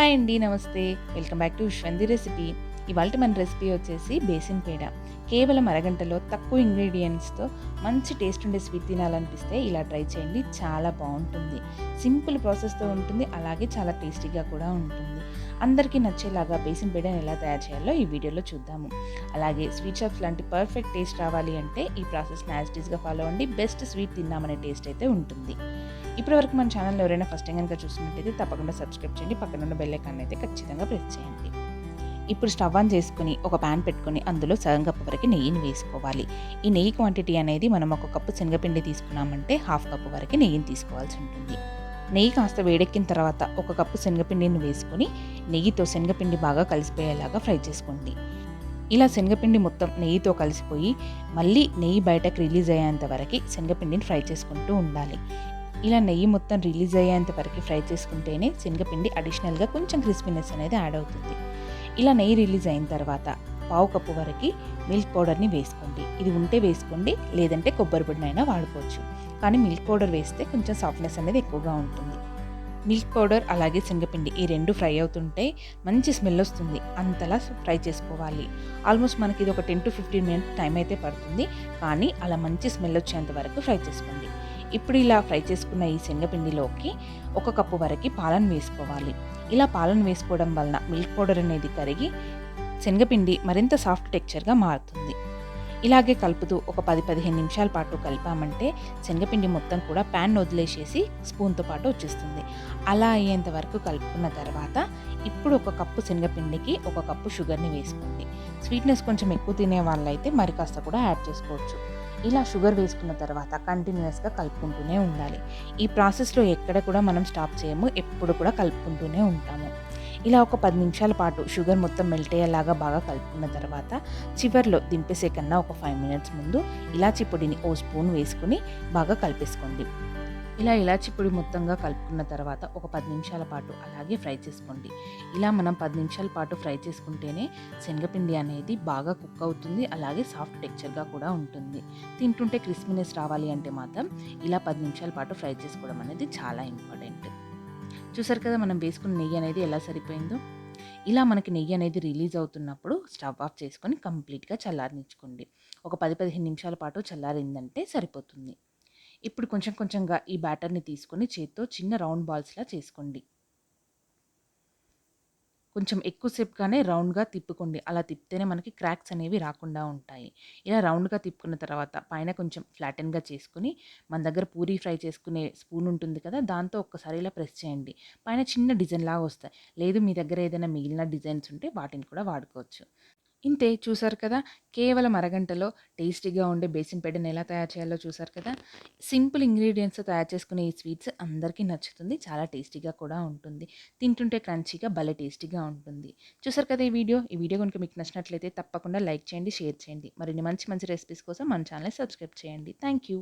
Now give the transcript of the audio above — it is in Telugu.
హాయ్ అండి, నమస్తే. వెల్కమ్ బ్యాక్ టు విశ్వంది రెసిపీ. ఇవాళ మన రెసిపీ వచ్చేసి బేసిన్ పేడ. కేవలం అరగంటలో తక్కువ ఇంగ్రీడియంట్స్తో మంచి టేస్ట్ ఉండే స్వీట్ తినాలనిపిస్తే ఇలా ట్రై చేయండి. చాలా బాగుంటుంది. సింపుల్ ప్రాసెస్తో ఉంటుంది, అలాగే చాలా టేస్టీగా కూడా ఉంటుంది. అందరికీ నచ్చేలాగా బేసిన్ పేడని ఎలా తయారు చేయాలో ఈ వీడియోలో చూద్దాము. అలాగే స్వీట్ షాప్స్ లాంటి పర్ఫెక్ట్ టేస్ట్ రావాలి అంటే ఈ ప్రాసెస్ని యాజ్ ఇట్ ఈస్గా ఫాలో అవ్వండి. బెస్ట్ స్వీట్ తిన్నామనే టేస్ట్ అయితే ఉంటుంది. ఇప్పటివరకు మన ఛానల్ ఎవరైనా ఫస్ట్ టైం కనుక చూస్తున్నట్టయితే తప్పకుండా సబ్స్క్రైబ్ చేయండి. పక్కన ఉన్న బెల్ ఐకాన్ అయితే ఖచ్చితంగా ప్రెస్ చేయండి. ఇప్పుడు స్టవ్ ఆన్ చేసుకుని ఒక ప్యాన్ పెట్టుకొని అందులో సగం కప్పు వరకు నెయ్యిని వేసుకోవాలి. ఈ నెయ్యి క్వాంటిటీ అనేది మనం ఒక కప్పు శనగపిండి తీసుకున్నామంటే హాఫ్ కప్పు వరకు నెయ్యిని తీసుకోవాల్సి ఉంటుంది. నెయ్యి కాస్త వేడెక్కిన తర్వాత ఒక కప్పు శనగపిండిని వేసుకొని నెయ్యితో శనగపిండి బాగా కలిసిపోయేలాగా ఫ్రై చేసుకోండి. ఇలా శనగపిండి మొత్తం నెయ్యితో కలిసిపోయి మళ్ళీ నెయ్యి బయటకు రిలీజ్ అయ్యేంత వరకు శనగపిండిని ఫ్రై చేసుకుంటూ ఉండాలి. ఇలా నెయ్యి మొత్తం రిలీజ్ అయ్యేంత వరకు ఫ్రై చేసుకుంటేనే శనగపిండి అడిషనల్గా కొంచెం క్రిస్పీనెస్ అనేది యాడ్ అవుతుంది. ఇలా నెయ్యి రిలీజ్ అయిన తర్వాత పావు కప్పు వరకు మిల్క్ పౌడర్ని వేసుకోండి. ఇది ఉంటే వేసుకోండి, లేదంటే కొబ్బరి పొడినైనా వాడుకోవచ్చు. కానీ మిల్క్ పౌడర్ వేస్తే కొంచెం సాఫ్ట్నెస్ అనేది ఎక్కువగా ఉంటుంది. మిల్క్ పౌడర్ అలాగే శనగపిండి ఈ రెండు ఫ్రై అవుతుంటే మంచి స్మెల్ వస్తుంది. అంతలా ఫ్రై చేసుకోవాలి. ఆల్మోస్ట్ మనకి ఇది ఒక 10 to 15 మినిట్స్ టైం అయితే పడుతుంది, కానీ అలా మంచి స్మెల్ వచ్చేంత వరకు ఫ్రై చేసుకోండి. ఇప్పుడు ఇలా ఫ్రై చేసుకున్న ఈ శనగపిండిలోకి ఒక కప్పు వరకు పాలను వేసుకోవాలి. ఇలా పాలను వేసుకోవడం వలన మిల్క్ పౌడర్ అనేది కరిగి శనగపిండి మరింత సాఫ్ట్ టెక్స్చర్గా మారుతుంది. ఇలాగే కలుపుతూ ఒక 10-15 నిమిషాల పాటు కలిపామంటే శనగపిండి మొత్తం కూడా ప్యాన్ వదిలేసేసి స్పూన్తో పాటు వచ్చేస్తుంది. అలా అయ్యేంత వరకు కలుపుకున్న తర్వాత ఇప్పుడు ఒక కప్పు శనగపిండికి ఒక కప్పు షుగర్ని వేసుకోండి. స్వీట్నెస్ కొంచెం ఎక్కువ తినే వాళ్ళైతే మరి కాస్త కూడా యాడ్ చేసుకోవచ్చు. ఇలా షుగర్ వేసుకున్న తర్వాత కంటిన్యూస్గా కలుపుకుంటూనే ఉండాలి. ఈ ప్రాసెస్లో ఎక్కడ కూడా మనం స్టాప్ చేయము, ఎప్పుడు కూడా కలుపుకుంటూనే ఉంటాము. ఇలా ఒక 10 నిమిషాల పాటు షుగర్ మొత్తం మెల్ట్ అయ్యేలాగా బాగా కలుపుకున్న తర్వాత చివర్లో దింపేసే కన్నా ఒక 5 మినిట్స్ ముందు ఇలాచీ పొడిని ఓ స్పూన్ వేసుకుని బాగా కలిపేసుకోండి. ఇలా ఇలాచీ పొడి మొత్తంగా కలుపుకున్న తర్వాత ఒక 10 నిమిషాల పాటు అలాగే ఫ్రై చేసుకోండి. ఇలా మనం 10 నిమిషాల పాటు ఫ్రై చేసుకుంటేనే శనగపిండి అనేది బాగా కుక్ అవుతుంది, అలాగే సాఫ్ట్ టెక్స్చర్గా కూడా ఉంటుంది. తింటుంటే క్రిస్పీనెస్ రావాలి అంటే మాత్రం ఇలా 10 నిమిషాల పాటు ఫ్రై చేసుకోవడం అనేది చాలా ఇంపార్టెంట్. చూసారు కదా మనం వేసుకున్న నెయ్యి అనేది ఎలా సరిపోయిందో. ఇలా మనకి నెయ్యి అనేది రిలీజ్ అవుతున్నప్పుడు స్టవ్ ఆఫ్ చేసుకొని కంప్లీట్గా చల్లారనిచ్చుకోండి. ఒక 10-15 నిమిషాల పాటు చల్లారిందంటే సరిపోతుంది. ఇప్పుడు కొంచెం కొంచెంగా ఈ బ్యాటర్ని తీసుకొని చేత్తో చిన్న రౌండ్ బాల్స్లా చేసుకోండి. కొంచెం ఎక్కువసేపుగానే రౌండ్గా తిప్పుకోండి. అలా తిప్పితేనే మనకి క్రాక్స్ అనేవి రాకుండా ఉంటాయి. ఇలా రౌండ్గా తిప్పుకున్న తర్వాత పైన కొంచెం ఫ్లాటెన్గా చేసుకుని మన దగ్గర పూరీ ఫ్రై చేసుకునే స్పూన్ ఉంటుంది కదా, దాంతో ఒక్కసారి ఇలా ప్రెస్ చేయండి. పైన చిన్న డిజైన్ లాగా వస్తాయి. లేదు మీ దగ్గర ఏదైనా మిగిలిన డిజైన్స్ ఉంటే వాటిని కూడా వాడుకోవచ్చు. ఇంతే, చూసారు కదా. కేవలం అరగంటలో టేస్టీగా ఉండే బేసిన్ పేడని ఎలా తయారు చేయాలో చూసారు కదా. సింపుల్ ఇంగ్రీడియంట్స్తో తయారు చేసుకునే ఈ స్వీట్స్ అందరికీ నచ్చుతుంది. చాలా టేస్టీగా కూడా ఉంటుంది. తింటుంటే క్రంచీగా భలే టేస్టీగా ఉంటుంది. చూసారు కదా ఈ వీడియో కనుక మీకు నచ్చినట్లయితే తప్పకుండా లైక్ చేయండి, షేర్ చేయండి. మరిన్ని మంచి మంచి రెసిపీస్ కోసం మన ఛానల్ని సబ్స్క్రైబ్ చేయండి. Thank you.